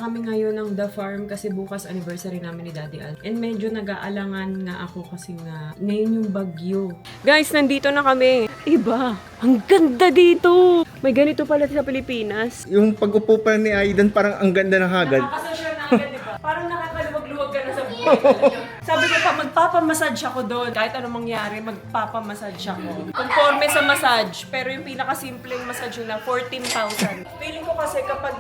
kami ngayon ng The Farm kasi bukas anniversary namin ni Daddy Al. And medyo nag-aalangan nga ako kasi nga ngayon yung bagyo. Guys, nandito na kami. Iba, ang ganda dito. May ganito pala sa Pilipinas. Yung pag-upo pa ni Aidan parang ang ganda ng hagad. Nakakasosyo na agad, di ba? Parang nakakaluwag-luwag ka na sa buhay. Sabi ko pa, magpapamassage ako doon. Kahit anong mangyari, magpapamassage ako. Conforme sa massage, pero yung pinakasimpleng massage nila, 14,000. Feeling ko kasi kapag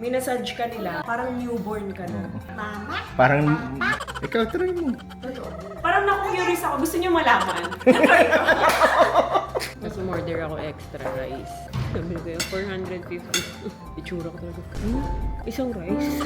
minasage ka nila, parang newborn ka na. Mama? Parang, ikaw try mo. Parang naku-curious ako. Gusto niyo malaman? Mas umorder ako extra rice. Sabi ko yung 450. Itsura ko talaga. Isang rice?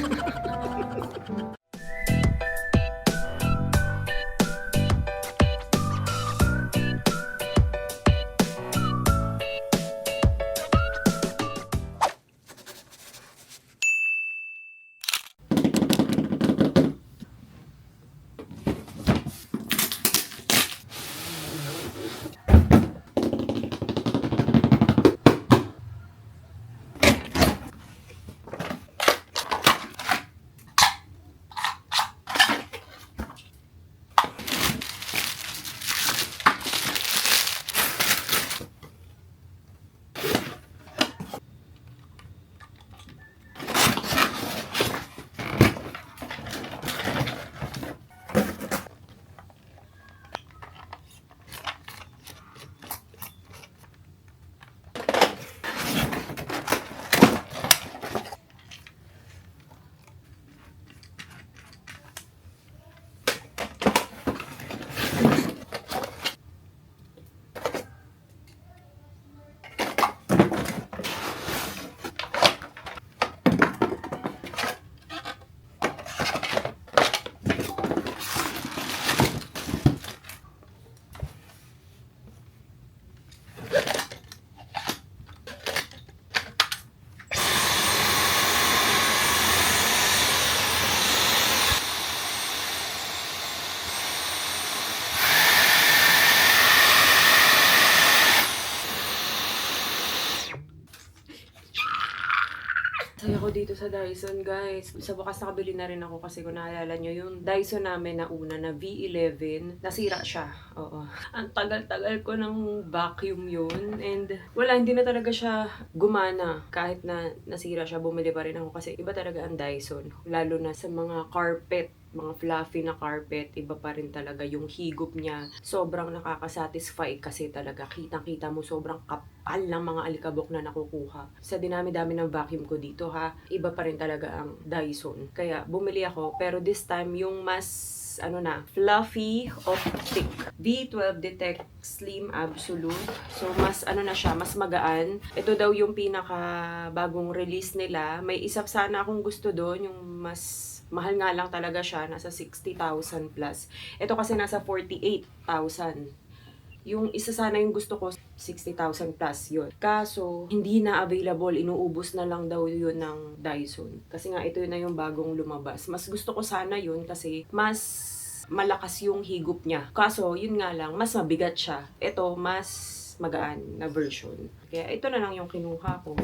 Saya ko dito sa Dyson, guys. Sa wakas nakabili na rin ako kasi kung naalala nyo, yung Dyson namin na una na V11, nasira siya. Oo. Ang tagal-tagal ko ng vacuum yun. And wala, hindi na talaga siya gumana. Kahit na nasira siya, bumili pa rin ako kasi iba talaga ang Dyson. Lalo na sa mga carpet, mga fluffy na carpet, iba pa rin talaga yung higop niya. Sobrang nakakasatisfy kasi talaga. Kitang-kita mo sobrang kapal ng mga alikabok na nakukuha. Sa dinami-dami ng vacuum ko dito ha, iba pa rin talaga ang Dyson. Kaya bumili ako, pero this time yung mas fluffy optic. V12 Detect Slim Absolute. So, mas na siya, mas magaan. Ito daw yung pinaka bagong release nila. May isa sana akong gusto doon, yung mas mahal nga lang talaga siya, nasa 60,000 plus. Ito kasi nasa 48,000. Yung isa sana yung gusto ko, 60,000 plus yun. Kaso, hindi na available. Inuubos na lang daw yun ng Dyson. Kasi nga, ito na yung bagong lumabas. Mas gusto ko sana yun kasi mas malakas yung higop niya. Kaso, yun nga lang, mas mabigat siya. Ito, mas magaan na version. Kaya ito na lang yung kinuha ko.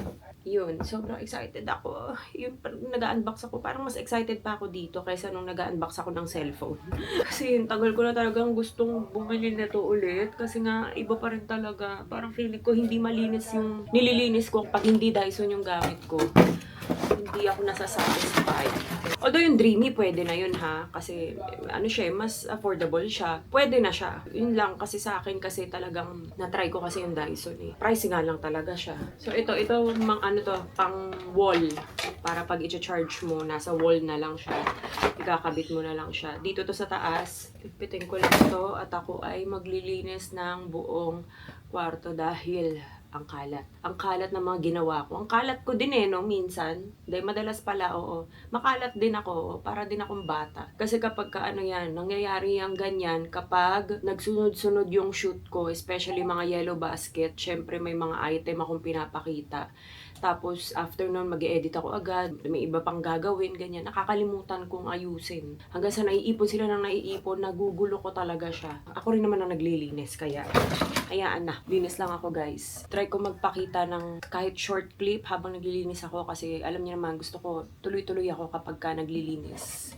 Yun, sobrang excited ako. Yun, nag-unbox ako. Parang mas excited pa ako dito kaysa nung nag-unbox ako ng cellphone. Kasi yun, tagal ko na talagang gustong bumili na to ulit. Kasi nga, iba pa rin talaga. Parang feeling ko hindi malinis yung nililinis ko pag hindi Dyson yung gamit ko. Hindi ako nasasatisfy. Although yung Dreamy, pwede na yun ha. Kasi, siya, mas affordable siya. Pwede na siya. Yun lang, kasi sa akin, kasi talagang, na-try ko kasi yung Dyson eh. Price nga lang talaga siya. So, ito, pang wall. Para pag i-charge mo, nasa wall na lang siya. Ikakabit mo na lang siya. Dito to sa taas, pipitin ko lang to at ako ay maglilinis ng buong kwarto dahil ang kalat. Ang kalat ng mga ginawa ko. Ang kalat ko din minsan. Dahil madalas pala, oo. Makalat din ako, para din akong bata. Kasi kapag nangyayari yung ganyan, kapag nagsunod-sunod yung shoot ko, especially mga yellow basket, syempre may mga item akong pinapakita. Tapos, after nun, mag-edit ako agad. May iba pang gagawin, ganyan. Nakakalimutan kong ayusin. Hanggang sa naiipon sila ng naiipon, nagugulo ko talaga siya. Ako rin naman ang naglilinis, kaya hayaan na. Linis lang ako guys. Try ko magpakita ng kahit short clip habang naglilinis ako kasi alam niyo naman gusto ko tuloy-tuloy ako kapag ka naglilinis.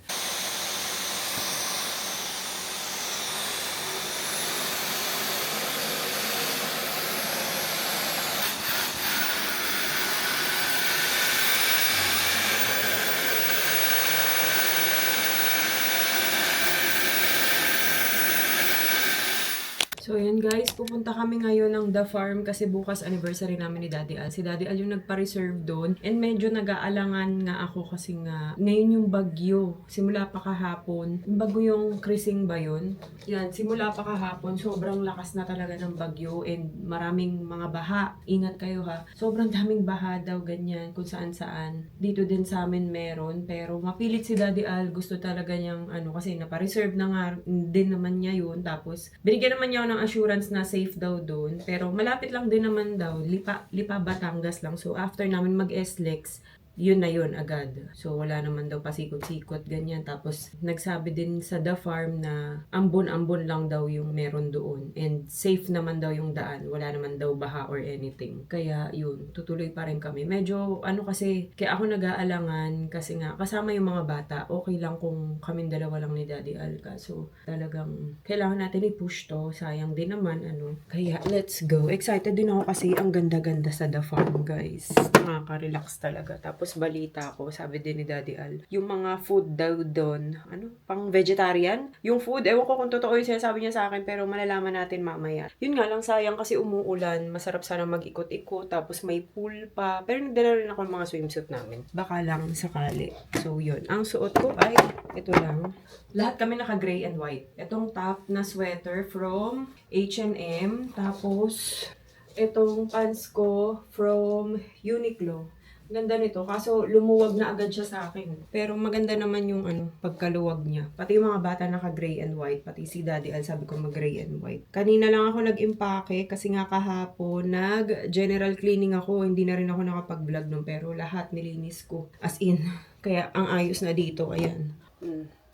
So, ayan guys, pupunta kami ngayon ng The Farm kasi bukas anniversary namin ni Daddy Al. Si Daddy Al yung nagpa-reserve doon and medyo nag-aalangan nga ako kasi nga ngayon yung bagyo. Simula pa kahapon. Yung bagyo yung Krising ba yun? Yan, simula pa kahapon. Sobrang lakas na talaga ng bagyo and maraming mga baha. Ingat kayo ha. Sobrang daming baha daw ganyan kung saan-saan. Dito din sa amin meron pero mapilit si Daddy Al. Gusto talaga niyang kasi napa-reserve na nga din naman niya yun. Tapos binigyan naman niya ako ng assurance na safe daw doon. Pero malapit lang din naman daw. Lipa Batangas lang. So, after namin mag-SLEX, yun na yun agad. So, wala naman daw pasikot-sikot, ganyan. Tapos, nagsabi din sa The Farm na ambon-ambon lang daw yung meron doon. And safe naman daw yung daan. Wala naman daw baha or anything. Kaya, yun, tutuloy pa rin kami. Medyo, kasi, kaya ako nag-aalangan kasi nga, kasama yung mga bata, okay lang kung kaming dalawa lang ni Daddy Alka. So, talagang, kailangan natin i-push to. Sayang din naman, Kaya, let's go. Excited din ako kasi ang ganda-ganda sa The Farm, guys. Nakaka-relax talaga. Tapos, balita ko, sabi din ni Daddy Al, yung mga food daw doon, pang vegetarian? Yung food, ewan ko kung totoo yung sinasabi niya sa akin, pero malalaman natin mamaya. Yun nga lang, sayang kasi umuulan, masarap sana mag-ikot-ikot, tapos may pool pa, pero nagdala rin ako ng mga swimsuit namin. Baka lang sakali. So, yun. Ang suot ko ay, ito lang. Lahat kami naka-gray and white. Itong top na sweater from H&M, tapos, itong pants ko from Uniqlo. Ganda nito, kaso lumuwag na agad siya sa akin. Pero maganda naman yung pagkaluwag niya. Pati yung mga bata naka-gray and white, pati si Daddy Al sabi ko mag-gray and white. Kanina lang ako nag-impake kasi nga kahapon nag-general cleaning ako, hindi na rin ako nakapag-vlog nun, pero lahat nilinis ko. As in, kaya ang ayos na dito, ayan.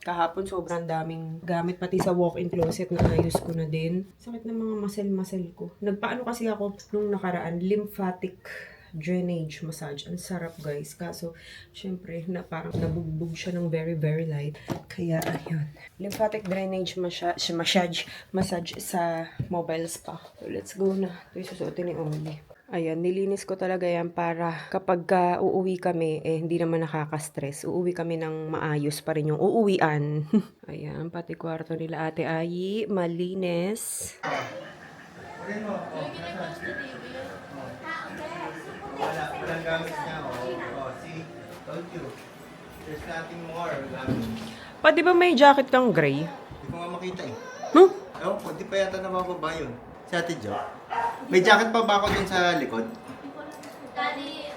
Kahapon sobrang daming gamit, pati sa walk-in closet na ayos ko na din. Sakit ng mga muscle ko. Nagpaano kasi ako nung nakaraan, lymphatic drainage massage. Ang sarap guys. Kaso, syempre, parang nabugbog siya ng very, very light. Kaya, ayun. Lymphatic drainage massage sa mobile spa. So, let's go na. Ito yung susuotin ni Oli. Ayan, nilinis ko talaga yan para kapag uuwi kami, hindi naman nakaka-stress. Uuwi kami ng maayos pa rin yung uuwian. Ayan, pati kwarto nila Ate Ayi, malinis. Walang gamit niya. See? Told you. There's nothing more. Pa, di ba may jacket kang gray? Hindi ko nga makita eh. Huh? Ewan ko, di pa yata nabababa yun. Si Ate Jo. May jacket pa ba ako dun sa likod? Daddy,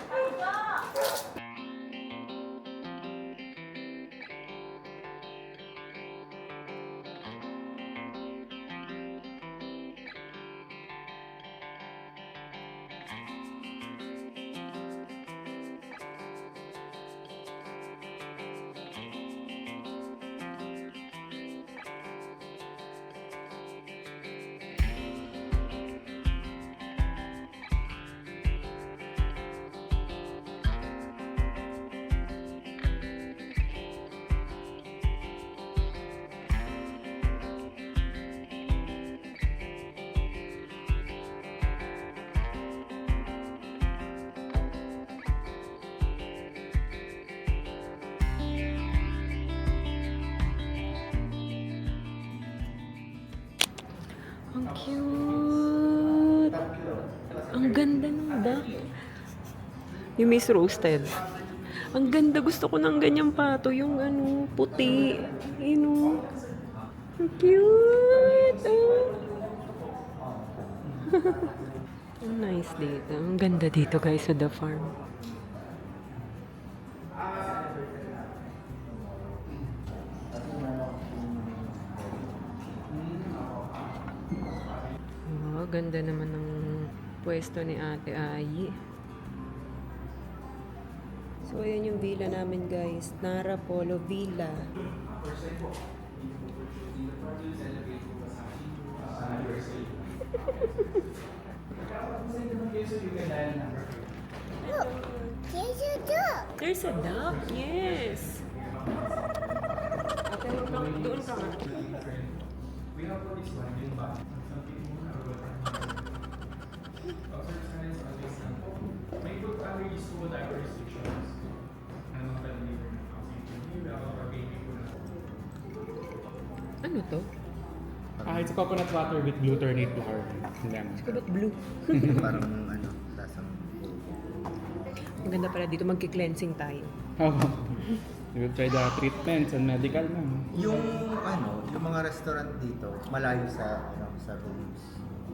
Ang cute! Ang ganda ng duck. Yung Miss Roasted. Ang ganda. Gusto ko ng ganyang pato. Yung puti. Ang cute! Oh. Ang nice dito. Ang ganda dito guys sa The Farm. Ganda naman ng pwesto ni Ate Ayi. So, ayan yung villa namin guys. Nara Polo Villa. There's a duck, yes. Ate, doon ka nga. We have for this one, yung back. Some people are may good allergies to diaper restrictions. Ano mga deliver ng housing. We have our baby po na. Ano to? It's coconut water with glutamate flour and lemon. Ba't blue? Parang ano, lasang Ang ganda pala dito, magki-cleansing tayo. Oh. You will try the treatments and medical na. yung ano, yung mga restaurant dito, malayo sa ano, sa rooms.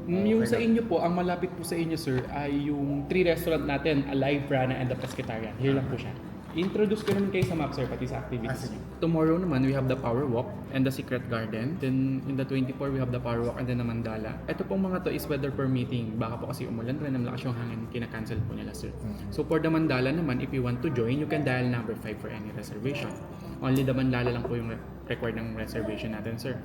Yung sa inyo po, ang malapit po sa inyo sir ay yung 3 restaurant natin, Alive, Prana, and the Pescatarian. Here lang po siya. Introduce ko naman kayo sa map sir, pati sa activities. Sige. Tomorrow naman, we have the Power Walk and the Secret Garden. Then in the 24, we have the Power Walk and then the Mandala. Ito pong mga to is weather permitting. Baka po kasi umulan rin, malakas yung hangin, kina-cancel po nila sir. So for the Mandala naman, if you want to join, you can dial number 5 for any reservation. Only the Mandala lang po yung required ng reservation natin sir.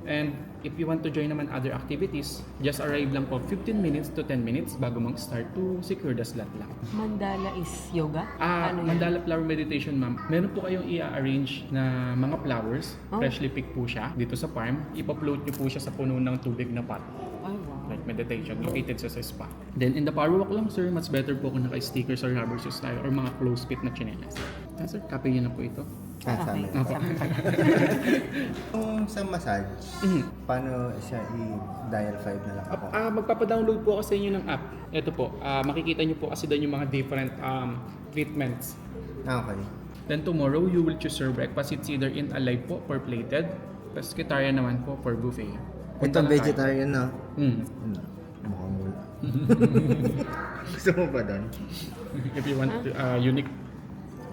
And if you want to join naman other activities, just arrive lang po 15 minutes to 10 minutes bago mag-start to secure the slot lang. Mandala is yoga? Ano yun? Mandala Flower Meditation, ma'am. Meron po kayong i-arrange na mga flowers. Oh. Freshly picked po siya dito sa farm. Ipa-float niyo po siya sa puno ng tubig na pot. Ay, wow. Like meditation, located sa spa. Then in the power walk lang, sir, much better po kung naka-stickers or rubber shoes tayo or mga close fit na chinelas. Sir, copy niyo na po ito. Ah, sa amin. Sa amin. Yung sa massage, paano siya i-dial 5 na lang ako? Magpapadownload po ako sa inyo ng app. Ito po, makikita niyo po kasi doon yung mga different treatments. Okay. Then tomorrow, you will choose your breakfast. It's either in alive po or plated. Pescatarian naman po for buffet. Ito vegetarian na. Mm. Mukhang wala. Gusto mo ba doon? If you want to, unique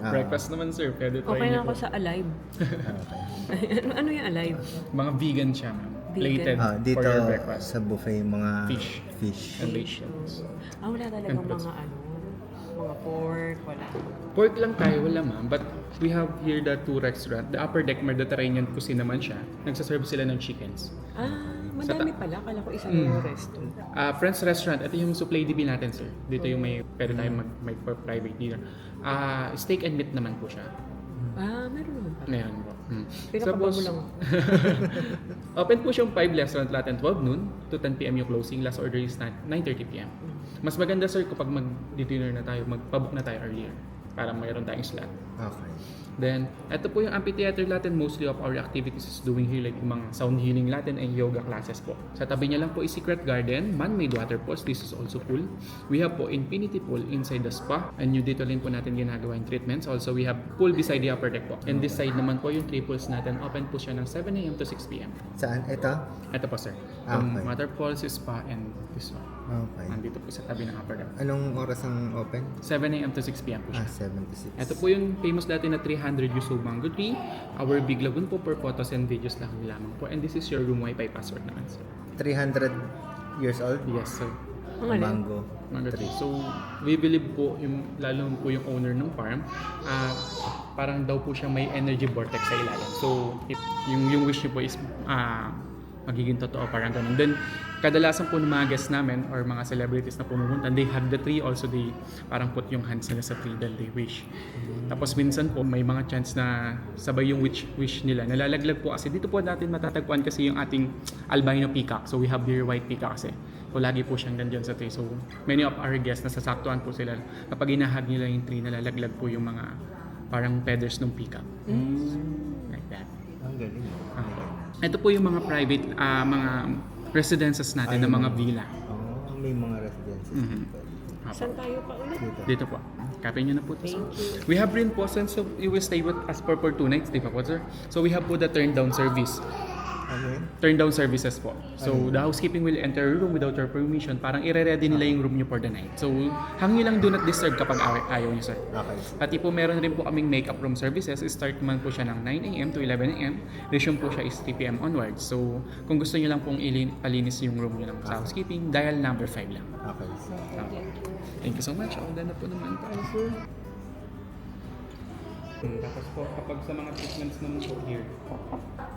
Ah. breakfast naman sir, pwede try Okay niyo na ako po. sa alive. Okay. ano yung alive? Mga vegan siya, ma'am. Vegan. Plated Dito for your breakfast. sa buffet yung mga Fish. fish. And Fish. vegetables. Wala talaga And fruits. mga mga pork, wala. Pork lang tayo, wala ma'am. But we have here the 2 restaurant. The Upper Deck Mediterranean Cuisine naman siya. Nagsaserve sila ng chickens. Madami pala. Kala ko isa yung resto. Friends Restaurant, ito yung supply DB natin sir. Dito yung pwede tayong may private dinner. Steak and meat naman po siya. Meron naman pala. Ngayon po. Pinakaba mo lang. Open po siyang 5 restaurant lahat 12 noon to 10 p.m. yung closing. Last order is 9:30 p.m. Mas maganda sir kapag mag-dinner na tayo, magpabook na tayo earlier para mayroon tayong slot. Okay. Then, ito po yung amphitheater natin. Mostly of our activities is doing here like yung mga sound healing natin and yoga classes po. Sa tabi niya lang po is Secret Garden, man-made water pools. This is also pool. We have po infinity pool inside the spa. And yung dito rin po natin ginagawa yung treatments. Also, we have pool beside the upper deck po. And this side naman po yung 3 pools natin. Open po siya ng 7 a.m. to 6 p.m. Saan? Ito? Ito po sir. Okay. Yung water pools, spa, and this one. Okay. Nandito po sa tabi ng upper deck. Anong oras ang open? 7 a.m. to 6 p.m. po siya. 76. Ito po yung famous dati na 300 Yusuf Mango Tree. Our big lagoon po for photos and videos lang lamang po. And this is your room wifi password naman sir. 300 years old? Yes sir. Ang alin? Mango. Mango Tree. So, we believe po, lalo po yung owner ng farm, parang daw po siya may energy vortex sa ilalim. So, yung wish niyo po is magiging totoo, parang ganun. Then, kadalasan po ng mga guests namin or mga celebrities na pumupunta, they hug the tree, also they parang put yung hands nila sa tree dahil they wish. Tapos minsan po, may mga chance na sabay yung wish nila. Nalalaglag po kasi dito po natin matatagpuan kasi yung ating albino peacock. So we have their white peacock kasi. So lagi po siyang nandiyan sa tree. So many of our guests, nasasaktuhan po sila. Kapag inahag nila yung tree, nalalaglag po yung mga parang feathers ng peacock. Like that. Ang galing. Ito po yung mga private, mga residences natin, na mga villa. Oh, may mga residences dito. Saan tayo pa ulit? Dito po. Copy nyo na po. Thank you. We have rin po, since you will stay with us for 2 nights, di ba po sir? So we have po the turn down service. Okay. Turn down services po. So the housekeeping will enter your room without your permission. Parang i-ready nila yung room nyo for the night. So hang nyo lang do not disturb kapag ayaw nyo sir. Okay. Pati po meron rin po kaming makeup room services. Start naman po siya ng 9 a.m. to 11 a.m. Resume po siya is 3 p.m. onwards. So kung gusto nyo lang pong palinis yung room nyo lang sa housekeeping, dial number 5 lang. Okay. Thank you so much. All done na po naman tayo sir. Tapos po, kapag sa mga treatments naman po here,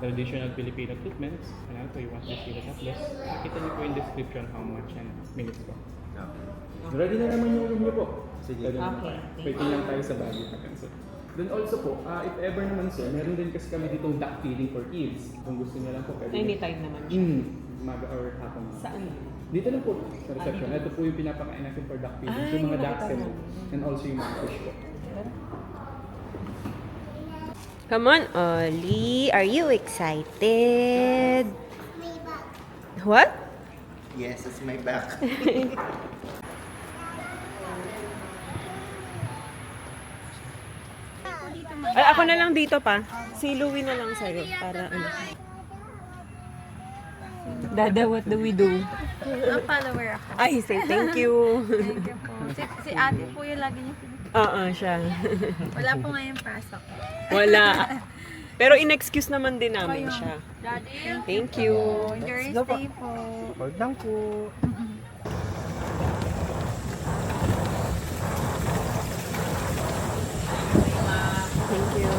traditional Filipino treatments, ano po, you want to see the topless, nakita niyo po yung description how much and minutes po. Ready na naman yung room niyo po. Sige. Okay. Waiting lang tayo sa bago. So, then also po, if ever naman sir, meron din kasi kami ditong duck feeding for kids. Kung gusto niyo lang po, pwede. Anytime naman siya. Umaga or hapon. Saan? Dito lang po sa reception. Ito po yung pinapakain natin for duck feeding. Ah, yung mga yung ducks nakita and, mo. and also yung mga fish po. Come on, Ollie. Are you excited? What? Yes, it's my back. Ay, ako na lang dito pa. Si Louie na lang sa'yo. Para ano. Dada, what do we do? Ang follower ako. Ay, say thank you. Thank you po. Si ate po yung lagi niya pinipili. Oo, siya. Wala po ngayon pasok. Wala. Pero in-excuse naman din namin Ayun. siya. Daddy, Thank you. enjoy your stay po. Hold lang po. Thank you.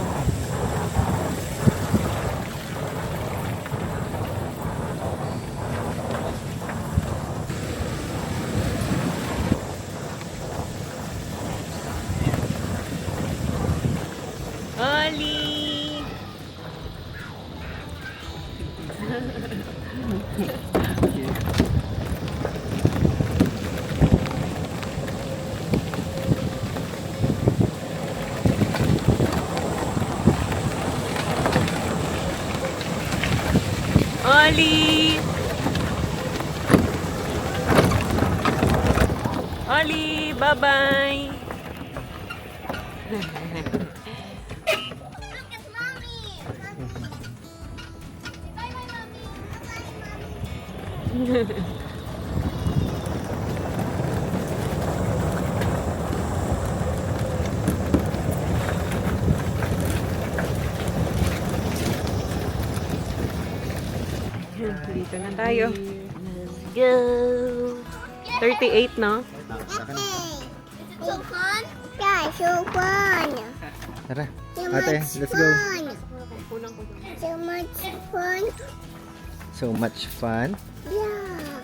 Ollie! Ollie! Ollie, bye-bye! Look at mommy! Bye bye mommy! Bye mommy! Dito na tayo. Let's go! 38, no? Is it so fun? Yeah, so fun. Tara. So Ate, much let's go. fun. So much fun. So much fun. Yeah.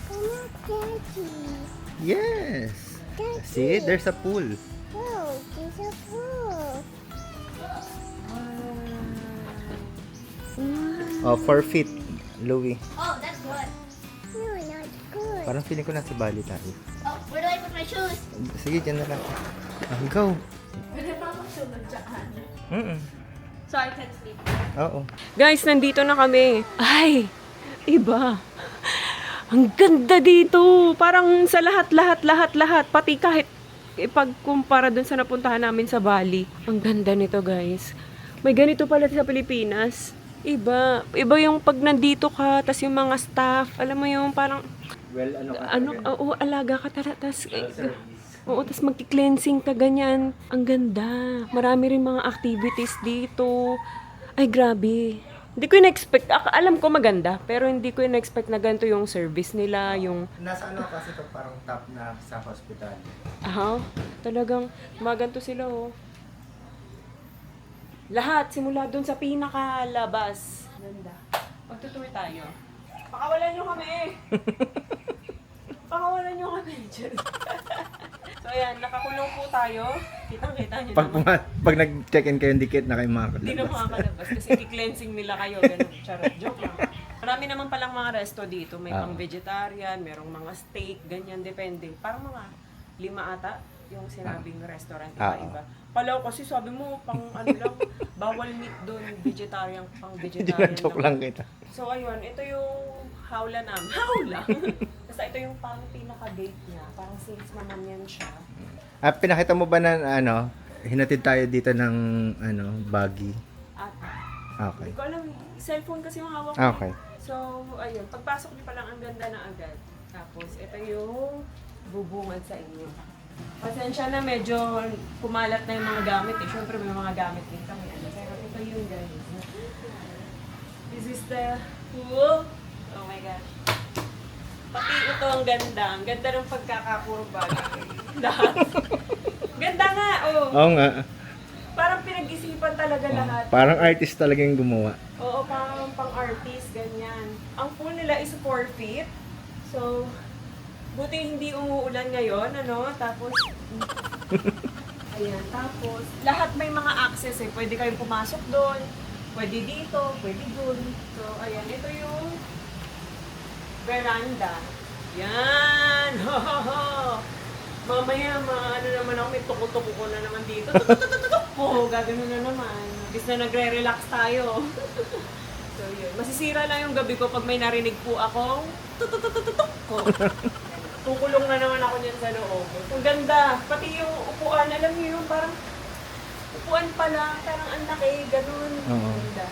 Come on, Daddy. Yes. Daddy. See, there's a pool. Oh, there's a pool. Oh, 4 feet, Louie. Oh, that's good. No, not good. Parang feeling ko nasa Bali tayo. Oh, where do I put my shoes? Sige, dyan na lang. Go. Pwede pa akong sunod dyan. Mm-mm. So I can sleep. Oo. Guys, nandito na kami. Ay, iba. Ang ganda dito. Parang sa lahat. Pati kahit ipagkumpara dun sa napuntahan namin sa Bali. Ang ganda nito, guys. May ganito pala sa Pilipinas. Iba. Iba yung pag nandito ka, tas yung mga staff. Alam mo yung parang, Well, ano ka? oo, alaga ka. Tas, oo, tas magki-cleansing ka ganyan. Ang ganda. Marami rin mga activities dito. Ay, grabe. Hindi ko in-expect. Alam ko maganda, pero hindi ko in-expect na ganito yung service nila, yung... Nasa ano kasi ito parang top na sa hospital. Aha, talagang maganto sila, oh. Lahat, simula dun sa pinakalabas. Ganda. Magtutour tayo. Pakawalan nyo kami! Pakawalan nyo kami. So, ayan, nakakulong po tayo. Kitang-kita nyo naman. Pag nag-check-in kayo, dikit na kayo Hindi na makakalabas. makakalabas kasi i-cleansing nila kayo. Ganun, charot. Joke lang. Marami naman palang mga resto dito. May pang vegetarian, merong mga steak, ganyan, depende. Parang mga 5 ata yung sinabing restaurant, iba-iba. Palaw kasi sabi mo, pang ano lang, bawal meat doon, vegetarian, pang Hindi vegetarian na joke lang kita. So ayun, ito yung hawla namin. Hawla? Basta ito yung parang pinaka-gate niya. Parang sales naman yan siya. Pinakita mo ba na ano, hinatid tayo dito ng ano, buggy? At Okay. hindi ko alam, cellphone kasi yung hawak ko. Okay. So, ayun, pagpasok niyo pa lang ang ganda na agad. Tapos, ito yung bubungad sa inyo. Pasensya na, medyo kumalat na yung mga gamit eh. Siyempre, may mga gamit din kami. Pero ito yung guys. This is the pool. Oh my gosh. Pati ito ang ganda. Ang ganda ng pagkakakurba. Lahat. Ganda nga, oh. Oo nga. Parang pinag-isipan talaga lahat. Parang artist talaga yung gumawa. Oo, parang pang-artist, ganyan. Ang pool nila is 4 feet. So, buti hindi umuulan ngayon, ano? Tapos, ayan, tapos, lahat may mga access eh. Pwede kayong pumasok doon, pwede dito, pwede doon. So, ayan, ito yung veranda. Yan! Ho, ho, ho! Mamaya, ano naman ako, may tuko-tuko ko na naman dito. Tututututuk ko! Gagano na naman. Bis na nagre-relax tayo. So, yun. Masisira lang yung gabi ko pag may narinig po akong tututututuk ko. Kukulong na naman ako niyan sa loob. Ang ganda. Pati yung upuan, alam niyo yung parang upuan pa lang, parang ang laki, ganun. Oo. Ganda.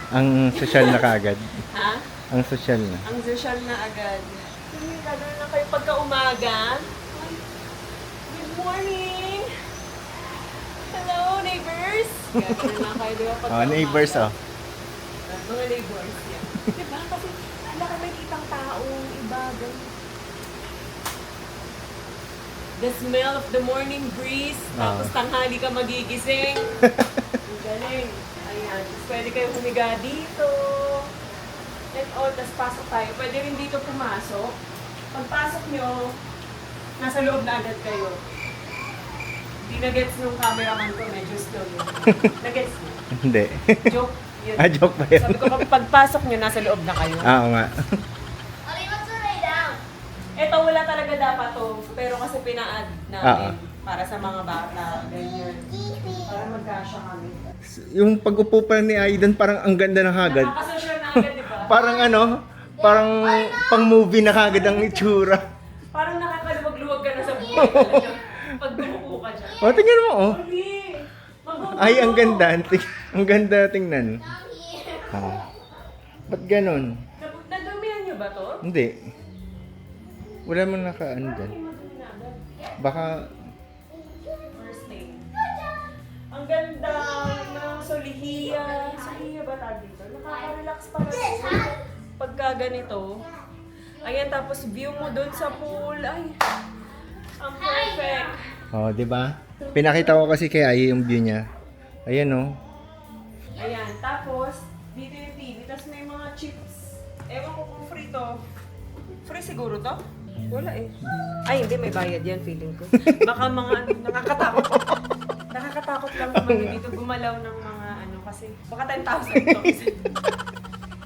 Ang social na kaagad. Ha? Ang social na. Ang social na agad. Sige, gano'n lang kayo pagka-umaga. Good morning! Hello, neighbors! Gano'n lang kayo, di ba? Pagka-umaga. Neighbors, oh. Mga neighbors, yan. Diba? Kasi wala ka makikitang taong iba. Ganun. The smell of the morning breeze. Tapos tanghali ka magigising. Ang galing. Ayan. Tapos pwede kayo humiga dito. And all, tapos pasok tayo. Pwede rin dito pumasok. Pagpasok nyo, nasa loob na agad kayo. Hindi na-gets nung cameraman ko, medyo slow yun. Na-gets nyo? Hindi. Joke. Yun. Joke ba yun? Sabi ko, pagpasok nyo, nasa loob na kayo. Oo nga. Ollie, what's the way down? Ito, wala talaga dapat to. Pero kasi pina-add namin para sa mga bata. Ganyan. Para magkasya kami. Yung pag-upo pa ni Aidan, parang ang ganda ng hagad. Nakakasosyal na agad, di ba? Parang parang pang-movie na kagad ang itsura. Parang nakakaluwag-luwag ka na sa buhay talaga. Pag dumupo ka dyan. O, tingnan mo, oh. Oli! Magugulo! Ay, ang ganda. Ang ganda tingnan. Ba't ganon? Nadumihan nyo ba to? Hindi. Wala mo nakaano dyan. Madumi na agad. Baka, First thing. Ang ganda ng solihiya. Solihiya ba tawag dito? Nakaka-relax pa rin. Pagka ganito. Ayan, tapos view mo doon sa pool. Ay, ang perfect. oh, di ba? Pinakita ko kasi kay Ai yung view niya. Ayan, oh. Ayan, tapos dito yung TV. Tapos may mga chips. Ewan ko kung free to. Free siguro to? Wala eh. Ay, hindi. May bayad yan, feeling ko. Baka mga nakakatakot. Nakakatakot lang naman yun dito gumalaw ng mga kasi baka 10,000 to.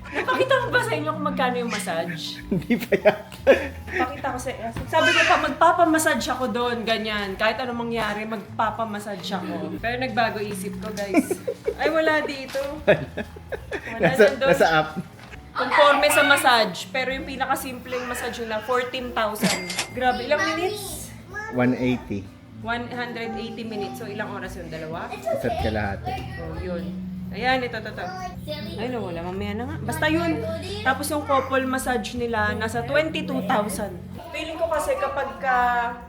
Napakita ko ba sa inyo kung magkano yung massage? Hindi pa yan. Pakita ko sa sabi ko pa, magpapamassage ako doon, ganyan. Kahit anong mangyari, magpapamassage ako. Pero nagbago isip ko, guys. Ay, wala dito. Wala nandun. Nasa app. Conforme sa massage. Pero yung pinakasimpleng massage nila, 14,000. Grabe, ilang minutes? 180. 180 minutes. So, ilang oras yun? Dalawa? Isa't kalahati. Oh, yun. Ayan, ito. Ay, nawala. Mamaya na nga. Basta yun. Tapos yung couple massage nila, nasa 22,000. Feeling ko kasi kapag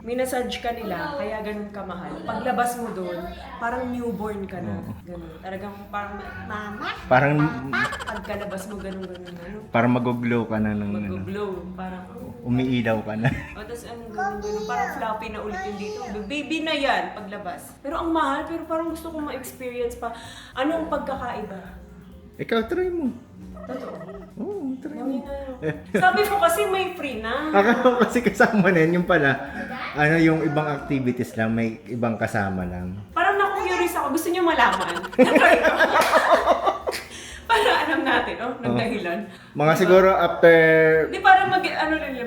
minasage ka nila, kaya ganun kamahal. Paglabas mo doon, parang newborn ka na. Ganun. Talagang parang mama. Parang, Pagkalabas mo, ganun. parang mag-glow ka na ng Mag-glow. Parang, umiidaw ka na. o, tapos ganun. Parang floppy na ulit yung dito. Baby na yan, paglabas. Pero ang mahal, pero parang gusto kong ma-experience pa. Anong pagkakaiba? Ikaw, try mo. Totoo. Oo, try mo. Sabi mo kasi may free na. Akala ko kasi kasama na yun. Yung pala, yung ibang activities lang, may ibang kasama lang. Parang na-curious ako. Gusto niyo malaman? Para alam natin, nagdahilan. Mga siguro after, Di para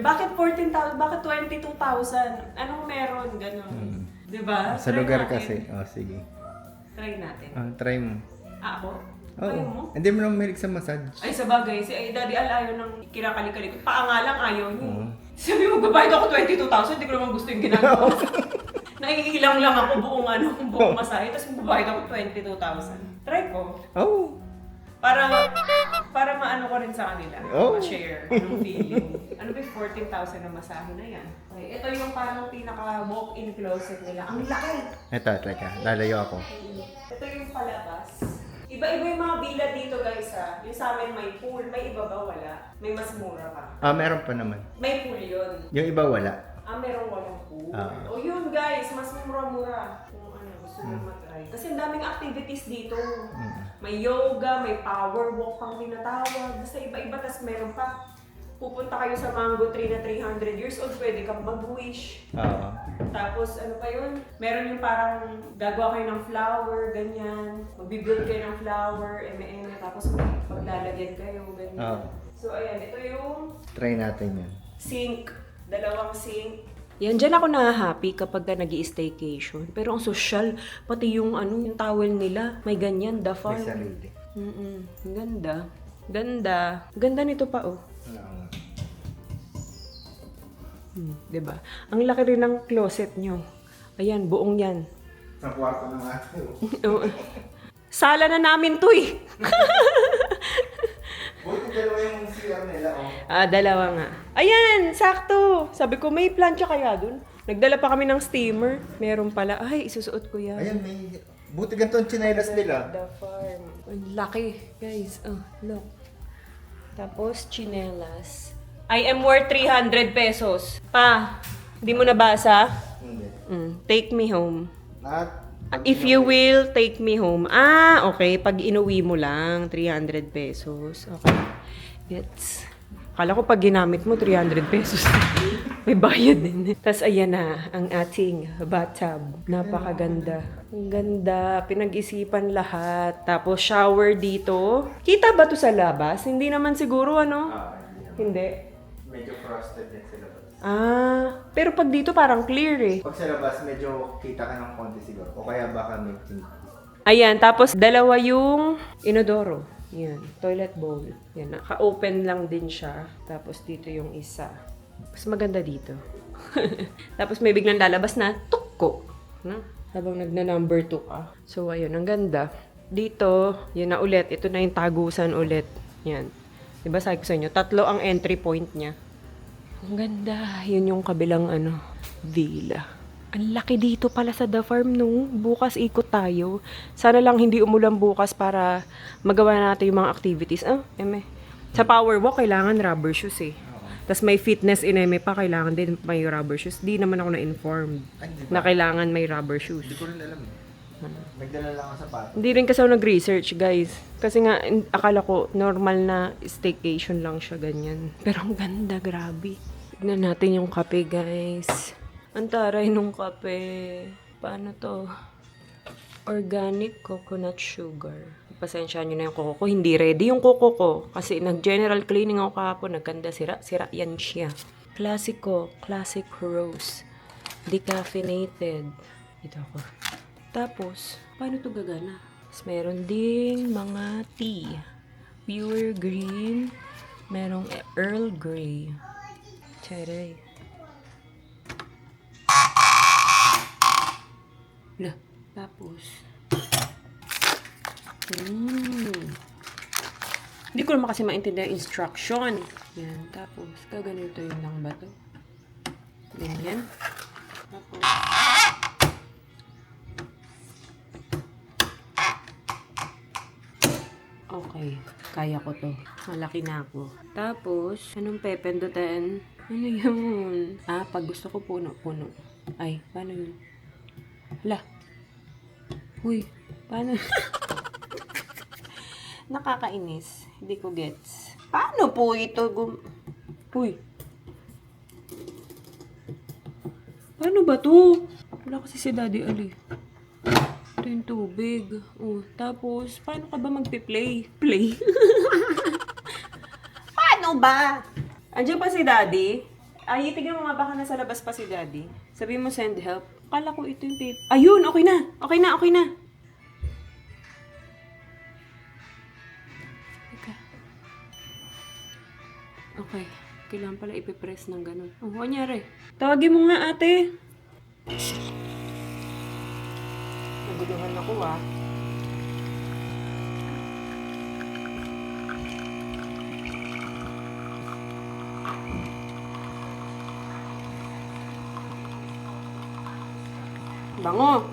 bakit 14,000? Bakit 22,000? Anong meron? Ganon. Di ba? sa Try lugar natin. kasi. Oh, sige. Try natin. Try mo. Ako? Oo. Ayaw mo? Hindi mo naman mahilig sa massage. Ay, sa bagay. Si Daddy Al ayaw ng kinakali-kali ko. Paa nga lang ayaw niya. Oo. Sabi mo, magbabayad ako 22,000. Hindi ko naman gusto yung ginagawa. Naiilang lang ako buong masahe. Tapos magbabayad ako 22,000. Try ko. Oh. Para maano ko rin sa kanila. Oh. Ma-share. Anong feeling. Ano ba yung 14,000 na masahe na yan? Okay. Ito yung parang pinaka walk-in closet nila. Ang laki! Ito, teka. Lalayo ako. Ito yung palabas. Iba-iba yung mga villa dito guys ha. Yung sa amin may pool, may iba ba wala? May mas mura pa. Meron pa naman. May pool yun. Yung iba wala. Merong walang pool. Ah. O yun guys, mas mura-mura. Kung ano, gusto nyo matry. Kasi ang daming activities dito. May yoga, may power walk pang tinatawag. Basta iba-iba, tas meron pa. Pupunta kayo sa mango tree na 300 years old, pwede kang mag-wish. Oo. Tapos ano pa yun? Meron yung parang gagawa kayo ng flower, ganyan. Magbibuild kayo ng flower, eme-eme, tapos paglalagyan kayo, ganyan. Oo. So ayan, ito yung Try natin yan. sink. Dalawang sink. Yan, dyan ako na-happy kapag nag-i-staycation. Pero ang social, pati yung yung towel nila, may ganyan, the May farm. sarili. Ang ganda. Ganda. Ganda nito pa, oh. Diba? Ang laki rin ng closet nyo. Ayan, buong yan. Sa kwarto ng ate. Oo. Sala na namin to eh. Buti dalawa yung CR nila, oh. Dalawa nga. Ayan, sakto. Sabi ko, may plancha kaya dun? Nagdala pa kami ng steamer. Meron pala. Ay, isusuot ko yan. Ayan, may... Buti ganito ang chinelas nila. The farm. Ang laki, guys. Oh, look. Tapos, chinelas. I am worth 300 pesos. Pa, hindi mo nabasa? Hindi. Take me home. Lahat. If you will, take me home. Okay. Pag inuwi mo lang, 300 pesos. Okay. Gets. Akala ko pag ginamit mo, 300 pesos. May bayad din. Tapos ayan na, ang ating bathtub. Napakaganda. Ang ganda. Pinag-isipan lahat. Tapos shower dito. Kita ba to sa labas? Hindi naman siguro, ano? Hindi. Medyo frosted din sa labas. Pero pag dito parang clear eh. Pag sa labas, medyo kita ka ng konti siguro. O kaya baka may tint. Ayan, tapos dalawa yung inodoro. Yan, toilet bowl. Yan, naka-open lang din siya. Tapos dito yung isa. Mas maganda dito. Tapos may biglang lalabas na tukko. No? Habang nagna-number 2 ka. So, ayun, ang ganda. Dito, yun na ulit. Ito na yung tagusan ulit. Yan. Diba sabi ko sa inyo, 3 ang entry point niya. Ang ganda. Yun yung kabilang villa. Ang laki dito pala sa The Farm, no? Bukas ikot tayo. Sana lang hindi umulan bukas para magawa natin yung mga activities. Sa power walk, kailangan rubber shoes eh. Tapos may fitness in pa, kailangan din may rubber shoes. Di naman ako na-informed na kailangan may rubber shoes. Hindi ko rin alam eh. Nagdala lang ako sa pato. Hindi rin kasi ako nag-research, guys. Kasi nga, akala ko normal na staycation lang siya, ganyan. Pero ang ganda, grabe. Tignan natin yung kape, guys. Ang taray nung kape. Paano to? Organic coconut sugar. Pasensya nyo na yung koko ko. Hindi ready yung koko ko. Kasi nag-general cleaning ako kahapon. Nagkanda sira yan siya. Classico. Classic rose. Decaffeinated. Ito ako. Tapos, paano to gagana? Tapos meron ding mga tea. Pure green. Merong Earl Grey. Charay. Tapos, hindi ko naman kasi maintindihan yung instruction. Yan. Tapos, kaganito yun lang ba to? Ganyan. Tapos, okay. Kaya ko to. Malaki na ako. Tapos, anong pepindutin? Ano yun? Pag gusto ko puno. Ay, paano yun? Hala. Uy, paano? Nakakainis. Hindi ko gets. Paano po ito? Uy. Paano ba to? Wala kasi si Daddy Ali. Ito yung tubig. Tapos, paano ka ba magpi-play? Play? Paano ba? Andiyan pa si Daddy? Tignan mo nga baka nasa labas pa si Daddy. Sabihin mo send help. Akala ko ito yung paper. Ayun! Okay na! Okay na! Okay na! Okay. Kailangan pala ipipress ng ganun. Kanyari. Tawagin mo nga, ate. Naguluhan ako, Bango.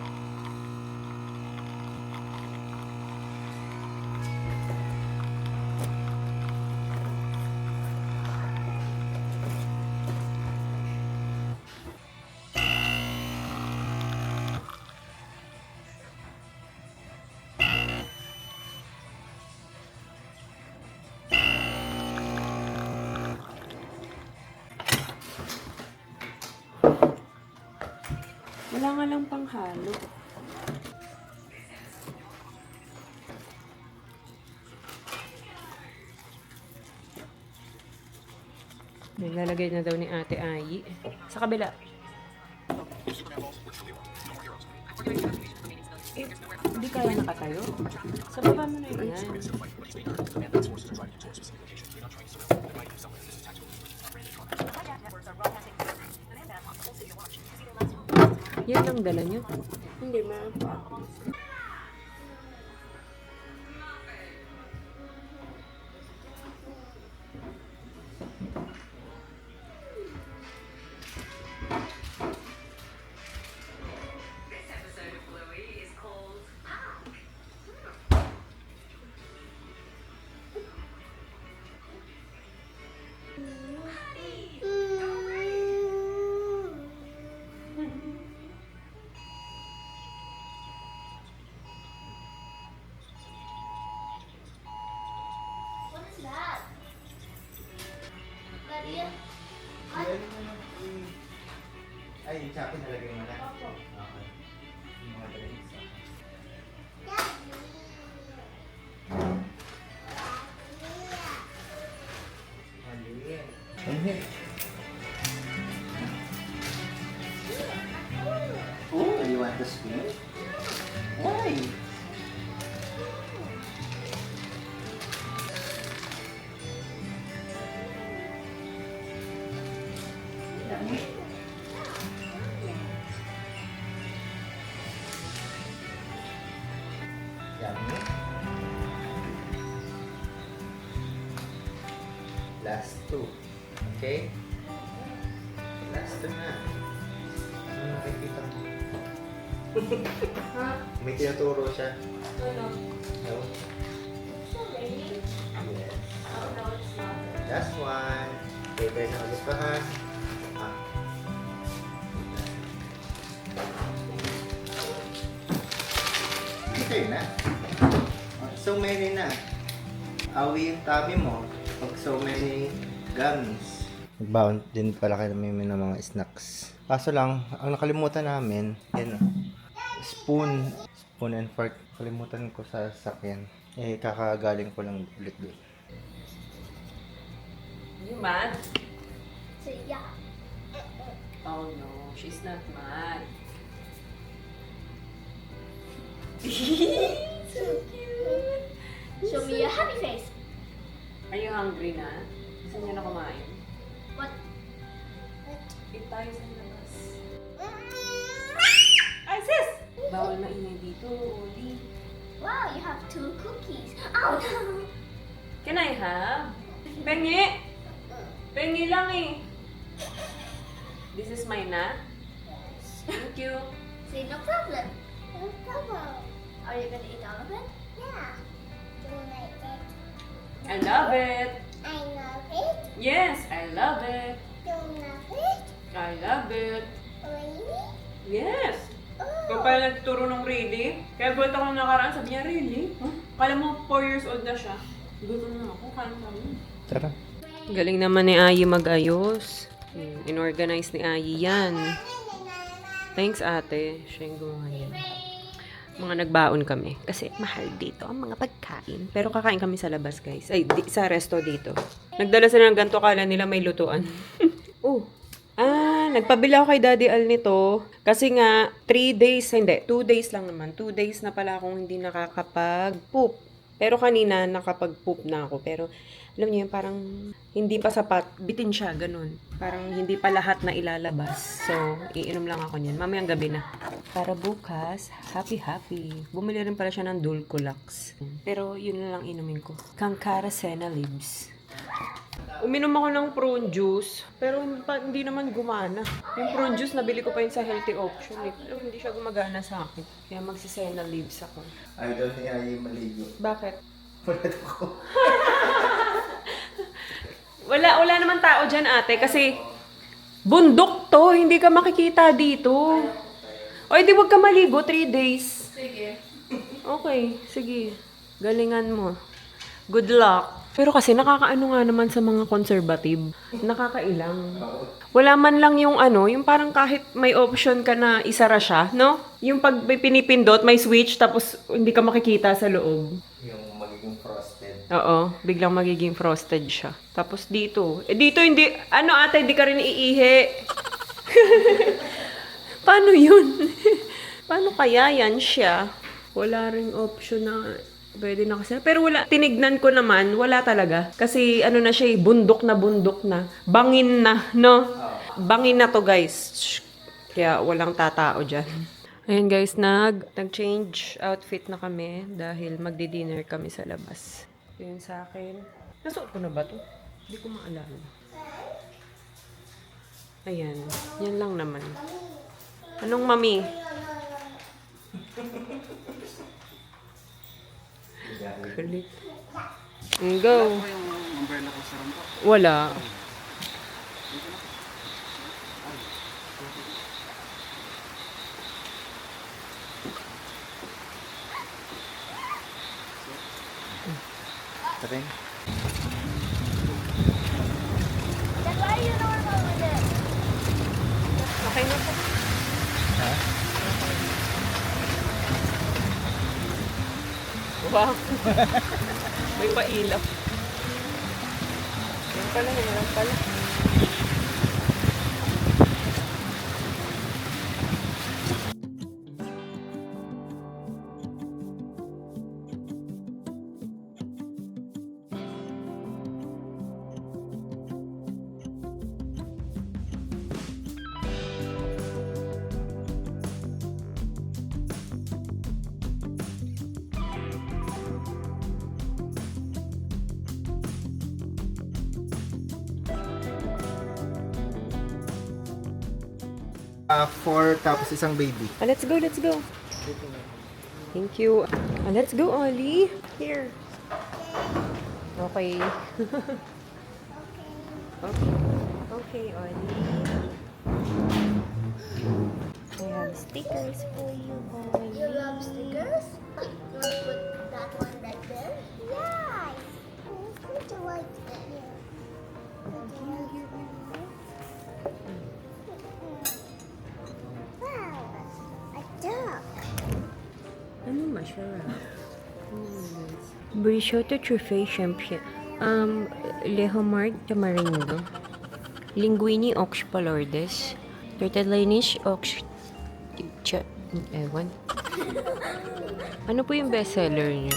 Wala nga lang panghalo. Nilalagay na daw ni Ate Ayi. Sa kabila. Eh, hindi kaya nakatayo. Sa baba mo na yan. Yan ang dala niyo. Hindi, meron pa. What is that? Maria? Ay, yung chocolate nalagay mo na? Okay. Yung mga drinks. Maliit. Maliit. Oh, you want to spin? Why? Yummy. Last two. Okay? Last two na. Ano nakikita mo? May tinuturo siya. Ano? No? Sorry. Yes. Oh, no, it's not. Last one. Paper na ulit pa ha. Ah. Okay na. So many na. Awi yung tummy mo. Pag so many gummies. Nagbaon din pala kami ng mga snacks. Kaso lang, ang nakalimutan namin, yan spoon. Spoon and fork. Kalimutan ko sa sakyan. Eh, kakagaling ko lang ulit doon. You mad? So, yeah. Oh no, she's not mad. So cute. Show me your happy face. Are you hungry na? Gusto niyo na kumain? What? Eat tayo sa labas. Ay, sis! Bawal maingay dito, Oli. Wow, you have 2 cookies. Oh no. Can I have? Pengi! Pengi lang eh. This is mine na. Thank you. Say no problem. No problem. Are you gonna eat all of it? Yeah. Do you like it? I love it. I love it. Yes, I love it. Do you love it? I love it. Really? Yes. Oh. Kaya pala nagturo ng really. Kaya gulat ako nung nakaraan, sabi niya, really? Huh? Kala mo 4 years old na siya. Gutom na ako, kala mo kami. Tara. Galing naman ni Ayi magayos. Inorganize ni Ayi yan. Thanks ate. Siya yung gumawa yan. Mga nagbaon kami. Kasi mahal dito ang mga pagkain. Pero kakain kami sa labas guys. Ay, sa resto dito. Nagdala sila ng ganito, kala nila may lutuan. Oh. Nagpabili ako kay Daddy Al nito. Kasi nga, 3 days, hindi, 2 days lang naman. 2 days na pala akong hindi nakakapag-poop. Pero kanina, nakapag-poop na ako. Pero, alam niyo yun, parang hindi pa sapat. Bitin siya, ganun. Parang hindi pa lahat na ilalabas. So, iinom lang ako niyan. Mamayang gabi na. Para bukas, happy. Bumili rin pala siya ng Dulcolax. Pero, yun na lang inumin ko. Kankara Senna Leaves. Uminom ako ng prune juice, pero hindi naman gumana. Yung prune juice, nabili ko pa yun sa healthy option. Pero hindi siya gumagana sa akin. Kaya magsisena leaves ako. Idol ni Ayi maligo. Bakit? Wala ko. Wala naman tao dyan ate, kasi bundok to, hindi ka makikita dito. O di wag ka maligo, 3 days. Sige. Okay, sige. Galingan mo. Good luck. Pero kasi nakakaano nga naman sa mga conservative. Nakakailang. Wala man lang yung ano, yung parang kahit may option ka na isara siya, no? Yung pag may pinipindot, may switch, tapos hindi ka makikita sa loob. Yung magiging frosted. Oo, biglang magiging frosted siya. Tapos dito, dito hindi, ano ate, hindi ka rin iihi. Paano yun? Paano kaya yan siya? Wala ring option na pwede na kasi. Pero wala, tinignan ko naman, wala talaga. Kasi ano na siya, bundok na. Bangin na, no? Bangin na to guys. Kaya walang tatao dyan. Ayun guys, nag-change outfit na kami dahil magdi-dinner kami sa labas. Yun sa akin. Nasuot ko na ba to? Hindi ko maalala. Ayan, yan lang naman. Anong mami? Kulit. Go. Wala. Sabi? Then why are you normal with it? Okay na po. Ha? Wow. May pailap. Yan pala, yan pala. Four tapos isang baby. Let's go, let's go. Thank you. Let's go, Ollie. Here. Okay. Okay. Okay, Ollie. I have stickers for you, Ollie. You love stickers? You want to put that one right there? Yeah. Let's put the white there. Wow, a duck. Ano masarap? Brisotto Truffet Champion. Lehomard Tamarindo. Linguini Ox Palordes. Tortellinish Ox... Ewan. Ano po yung bestseller niyo?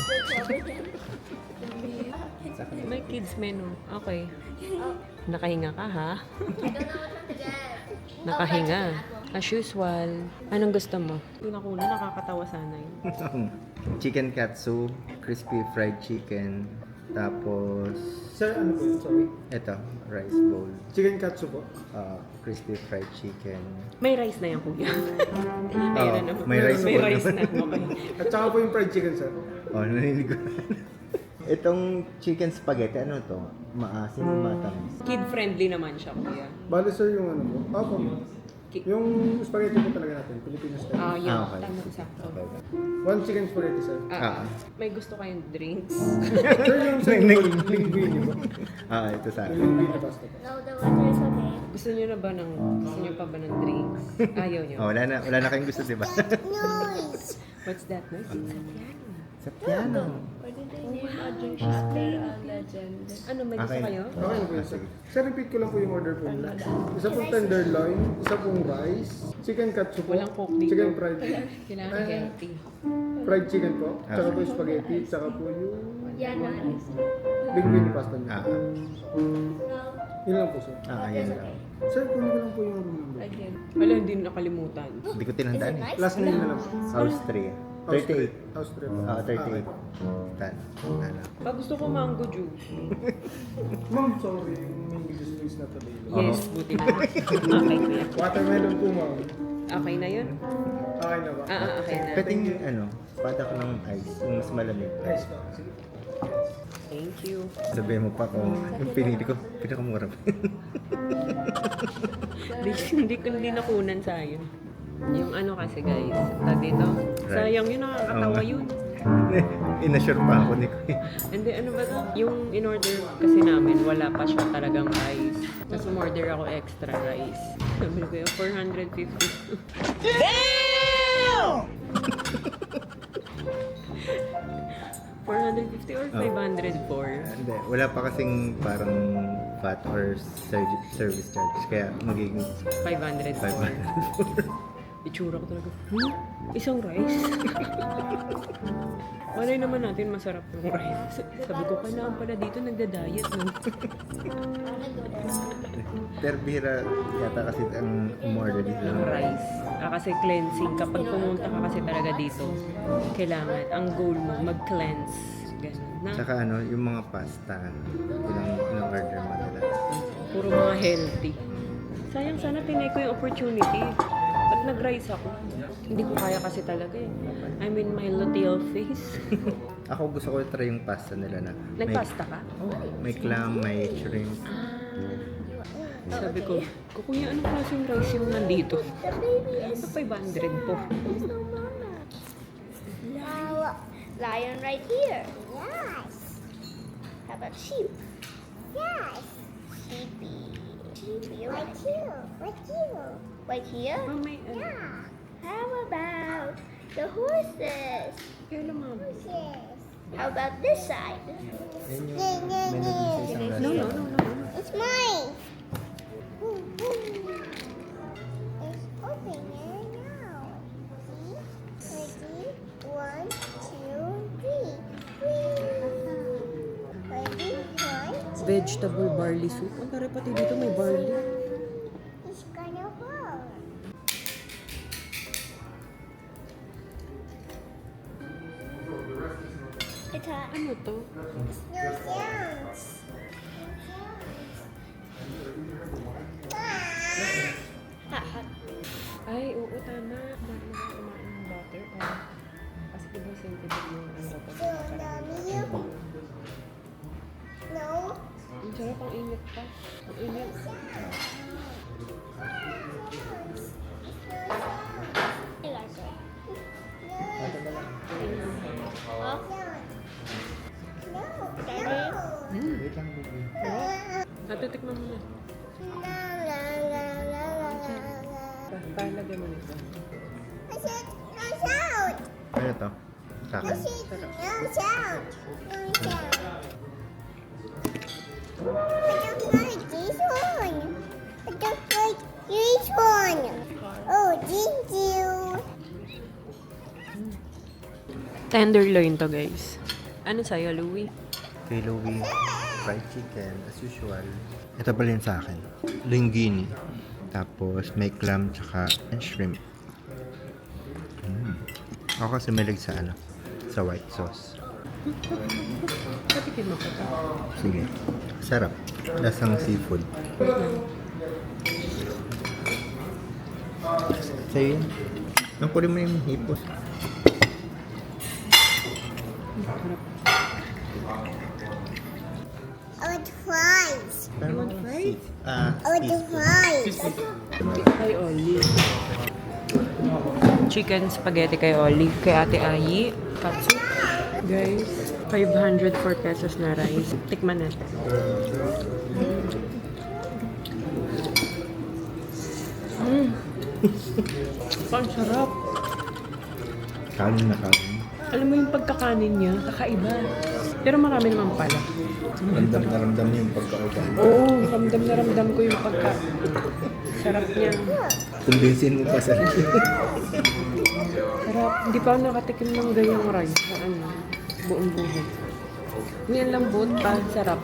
May kids menu. Okay. Nakahinga ka, ha? Nakahinga. As usual. Anong gusto mo? Pinakuna, nakakatawa sana yun. Chicken katsu, crispy fried chicken, tapos Sir, ano po yun? Sorry. ito, rice bowl, Chicken katsu po. crispy fried chicken. May rice na yan, kuya. Meron naman. may rice May bowl rice na. naman. Okay. At saka po yung fried chicken, sir. Oh, naninig ko. Itong chicken spaghetti, ano to? Maasim, matamis. Kid-friendly naman siya, kuya. Bale, sir, yung ano po. Opo. Yung spaghetti po talaga natin. Filipino style. Yun. Okay. Tama, sakto. One chicken spaghetti, sir. May gusto kayong drinks? Sir, yung sa linguine po. Ito sa akin. Yung linguine na pasta po. No, the water is okay. Gusto niyo na ba gusto niyo pa ba ng drinks? Ayaw niyo. Oh, wala na kayong gusto, di ba? Noise. What's that noise? Sa piano. Ano, may gusto Okay. kayo? Okay na po yun, sir. Sir, repeat ko lang po yung order po nila. Isa pong tenderloin, isa pong rice, chicken katsu po, Walang coke dito. chicken fried, Kailangan healthy. fried chicken po, tsaka po yung spaghetti, tsaka po yung linguine pasta niyo. Yun lang po, sir. Ayan lang. Sir, kunin ko lang po yung room number. Wala, hindi nakalimutan. Hindi ko tinandaan eh. Last name na lang po. Austria. 38. Austria po. 38. Tan. Ano? Gusto ko mango juice. Ma'am, sorry. Yung juice is not available. Yes, buti na. Okay, kuya. Watermelon po, ma'am. Okay na yun? Okay na ba? Okay na. Pwedeng pada ko ng ice, yung mas malamig. Nice po. Sige. Thank you. Sabihin mo pa kung yung pinili ko, pinakamura pa. Hindi nakunan sayang. Yung ano kasi guys, tag dito. Sayang yun, nakakatawa yun. Inassure pa ako ni Kuya. Hindi, ano ba to? Yung in-order kasi namin, wala pa siya talagang rice. Tapos umorder ako extra rice. Sabi ko yung 450. 450 or 504? Hindi, wala pa kasing parang VAT or service charge. Kaya magiging 500. 500. Itsura ko talaga, isang rice? Malay naman natin masarap yung rice. Sabi ko, kailangan pala dito nagda-diet. No? Pero bihira yata kasi ang umorder dito. Ng rice. Kasi cleansing. Kapag pumunta ka kasi talaga dito, kailangan, ang goal mo, mag-cleanse. Ganun. Na, Tsaka ano, yung mga pasta, ilang order mo nila. puro mga healthy. Sayang sana tinay ko yung opportunity. Ba't nag-rice ako? Hindi ko kaya kasi talaga eh. I'm in my luteal phase. Ako gusto ko try yung pasta nila na Nagpasta ka? may clam, may shrimp. Sabi ko, kuya, anong klaseng rice yung nandito? Sa 500 po. Lion right here. Yes. How about sheep? Yes. Sheepy. Sheepy right here. Right here. Right here? Oh, may, Yeah. How about the horses? kaya lumab. Horses. How about this side? Yan yung menu dun sa isang No, no, restaurant. no, no. It's mine. It's open there now. See? Ready? 1, 2, 3. Ready? 1, Vegetable barley soup. Ang tara pati dito may barley. It's gonna fall. It's a Ano to? no sounds. Ay, oo, tama. Bakit na kumain ng butter? Kasi diba sensitive yung ano ko. So, milk. No. Ang sarap, ang init pa. Ang init. I like it. Huh? No. Daddy? Wait lang, baby. Natitikman mo na. Palagay mo nito. I said no sound. Ano to? Sa I akin. said no sound. No sound. I don't like this one. I don't like this one. Oh, thank you. Tenderloin to, guys. Ano sa'yo, Louie? Kay Louie, fried chicken, as usual. Ito pala yun sa akin. Linguine. Tapos may clam tsaka shrimp. Ako kasi malig sa ano, sa white sauce. Patikin mo ko to. Sige. Sarap. Lasang seafood. Sa'yo yun. Ang kunin mo yung hipos. I want fries. You want fries? I want the fries. Kay Oli. Chicken spaghetti kay Oli. Kay Ate Ayi. Katsu. Guys, 504 pesos na rice. Tikman natin. Ang sarap. Kanin na kanin. Alam mo yung pagkakanin niya, kakaiba. Pero marami naman pala. Ramdam na ramdam niyo yung pagkauban. Oo, ramdam na ramdam ko yung pagka... Sarap niya. Kumbinsin mo pa sa Sarap. Hindi pa ako nakatikim ng ganyang rice sa ano, buong buhay. Yan lambot pa, sarap.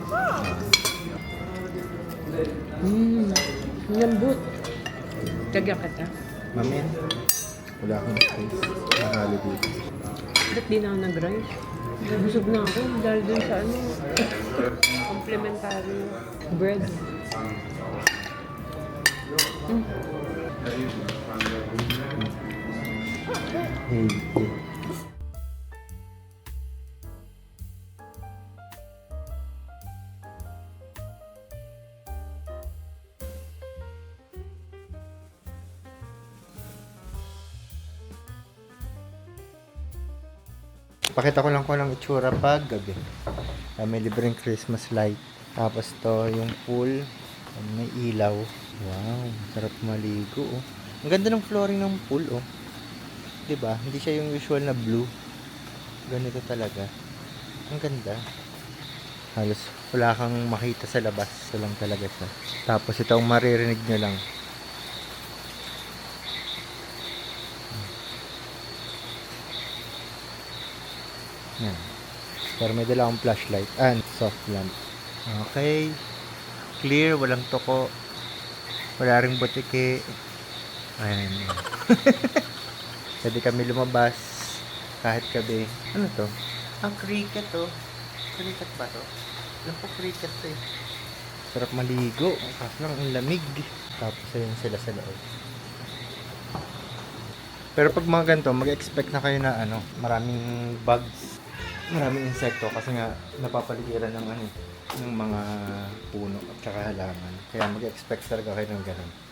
Lambot. Kagya kita. Mamin, wala akong space. Nakahalo dito. Ba't di na ako nag-rice? Nabusog na ako dahil dun sa ano, complimentary bread. Hey, hey. Pakita ko lang itsura pag gabi. May libreng Christmas light. Tapos to yung pool. May ilaw. Wow, sarap maligo oh. Ang ganda ng flooring ng pool oh. 'Di ba? Hindi siya yung usual na blue. Ganito talaga. Ang ganda. Halos wala kang makita sa labas. Ito lang talaga siya. Tapos ito ang maririnig nyo lang. Yan. Pero may dala akong flashlight and soft lamp. Okay. Clear, walang toko. Wala ring butike. Ayan. Pwede kami lumabas kahit gabi. Ano to? Ang cricket to. Cricket ba to? Alam ko cricket to eh. Sarap maligo. Kaso lang ang lamig. Tapos ayun sila sa loob. Pero pag mga ganito, mag-expect na kayo na ano, maraming bugs, maraming insekto kasi nga napapaligiran ng ano, ng mga puno at saka halaman. Kaya mag-expect talaga kayo ng ganun.